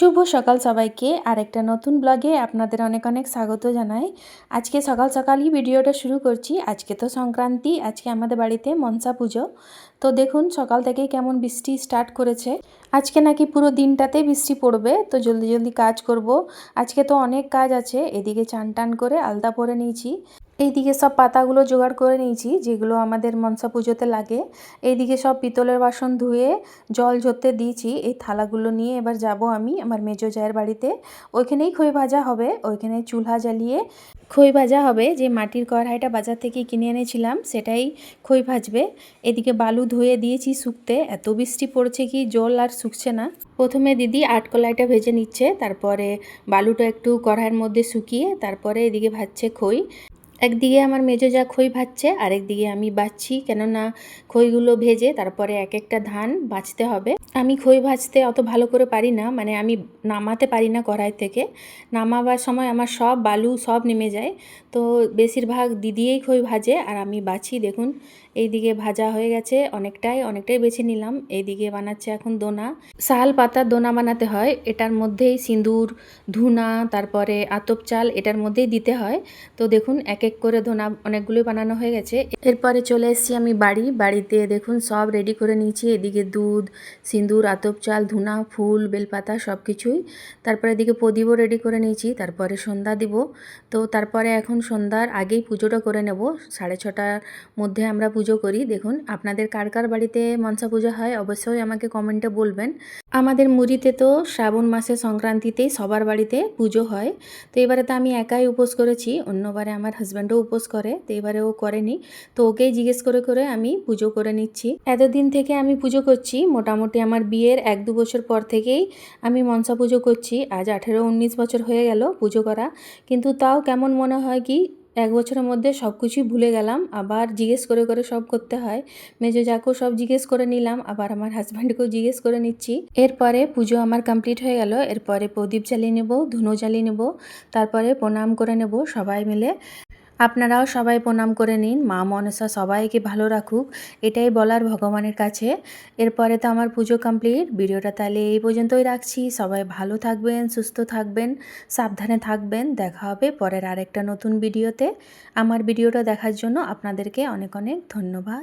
শুভ সকাল সবাইকে আরেকটা নতুন ব্লগে আপনাদের অনেক অনেক স্বাগত জানাই। আজকে সকাল সকালই ভিডিওটা শুরু করছি। আজকে তো সংক্রান্তি, আজকে আমাদের বাড়িতে মনসা পুজো। তো দেখুন সকাল থেকেই কেমন বৃষ্টি স্টার্ট করেছে। আজকে নাকি পুরো দিনটাতেই বৃষ্টি পড়বে, তো জলদি জলদি কাজ করব। আজকে তো অনেক কাজ আছে। এদিকে চান টান করে আলতা পরে নিয়েছি, এইদিকে সব পাতাগুলো জোগাড় করে নিয়েছি যেগুলো আমাদের মনসা পুজোতে লাগে। এইদিকে সব পিতলের বাসন ধুয়ে জল ঝরতে দিয়েছি। এই থালাগুলো নিয়ে এবার যাব আমি আমার মেজো জায়ের বাড়িতে। ওইখানেই খই ভাজা হবে, ওইখানে চুলহা জ্বালিয়ে খই ভাজা হবে। যে মাটির কড়াইটা বাজার থেকে কিনে এনেছিলাম সেটাই খই ভাজবে। এদিকে বালু ধুয়ে দিয়েছি শুকতে, এত বৃষ্টি পড়ছে কি জল আর শুকছে না। প্রথমে দিদি আটকলাইটা ভেজে নিচ্ছে, তারপরে বালুটা একটু কড়াইয়ের মধ্যে শুকিয়ে তারপরে এদিকে ভাজছে খই। একদিকে আমার মেজো যা খই ভাজছে, আরেকদিকে আমি বাছছি, কেননা খইগুলো ভেজে তারপরে এক একটা ধান বাছতে হবে। আমি খই ভাজতে অত ভালো করে পারি না, মানে আমি নামাতে পারি না কড়াই থেকে। নামাবার সময় আমার সব বালু সব নেমে যায়। তো বেশিরভাগ দিদিই খই ভাজে আর আমি বাছি। দেখুন এইদিকে ভাজা হয়ে গেছে, অনেকটাই বেছে নিলাম। এইদিকে বানাচ্ছে এখন দোনা। শাল পাতার দোনা বানাতে হয়, এটার মধ্যেই সিঁদুর, ধুনা, তারপরে আতপ চাল এটার মধ্যেই দিতে হয়। তো দেখুন এক এক করে ধোনা অনেকগুলোই বানানো হয়ে গেছে। এরপরে চলে এসেছি আমি বাড়িতে। দেখুন সব রেডি করে নিয়েছি। এদিকে দুধ, সিঁদুর, আতপ চাল, ধুনা, ফুল, বেলপাতা সব কিছুই। তারপরে এদিকে প্রদীপও রেডি করে নিয়েছি, তারপরে সন্ধ্যা দিব। তো তারপরে এখন সন্ধ্যার আগেই পুজোটা করে নেব। 6:30টার মধ্যে আমরা পুজো করি। দেখুন আপনাদের কার কার বাড়িতে মনসা পুজো হয় অবশ্যই আমাকে কমেন্টে বলবেন। আমাদের মুড়িতে তো শ্রাবণ মাসে সংক্রান্তিতেই সবার বাড়িতে পুজো হয়। তো এবারে তো আমি একাই উপোস করেছি, অন্যবারে আমার হাজব্যান্ডও উপোস করে, তো এবারে ও করেনি। তো ওকেই জিজ্ঞেস করে আমি পুজো করে নিচ্ছি। এতদিন থেকে আমি পুজো করছি, মোটামুটি আমার বিয়ের 1-2 বছর পর থেকেই আমি মনসা পুজো করছি। আজ 18-19 বছর হয়ে গেল পুজো করা, কিন্তু তাও কেমন মনে হয় কি 1 বছরের মধ্যে সব কিছুই ভুলে গেলাম। আবার জিজ্ঞেস করে সব করতে হয়। মেজো যাকেও সব জিজ্ঞেস করে নিলাম, আবার আমার হাজব্যান্ডকেও জিজ্ঞেস করে নিচ্ছি। এরপরে পুজো আমার কমপ্লিট হয়ে গেল। এরপরে প্রদীপ জ্বালিয়ে নেব, ধুনো জ্বালিয়ে নেব, তারপরে প্রণাম করে নেব সবাই মিলে। আপনারাও সবাই প্রণাম করে নিন, মা মনসা সবাইকে ভালো রাখুক, এটাই বলার ভগবানের কাছে। এরপরে তো আমার পুজো কমপ্লিট। ভিডিওটা তাহলে এই পর্যন্তই রাখছি। সবাই ভালো থাকবেন, সুস্থ থাকবেন, সাবধানে থাকবেন। দেখা হবে পরের আরেকটা নতুন ভিডিওতে। আমার ভিডিওটা দেখার জন্য আপনাদেরকে অনেক অনেক ধন্যবাদ।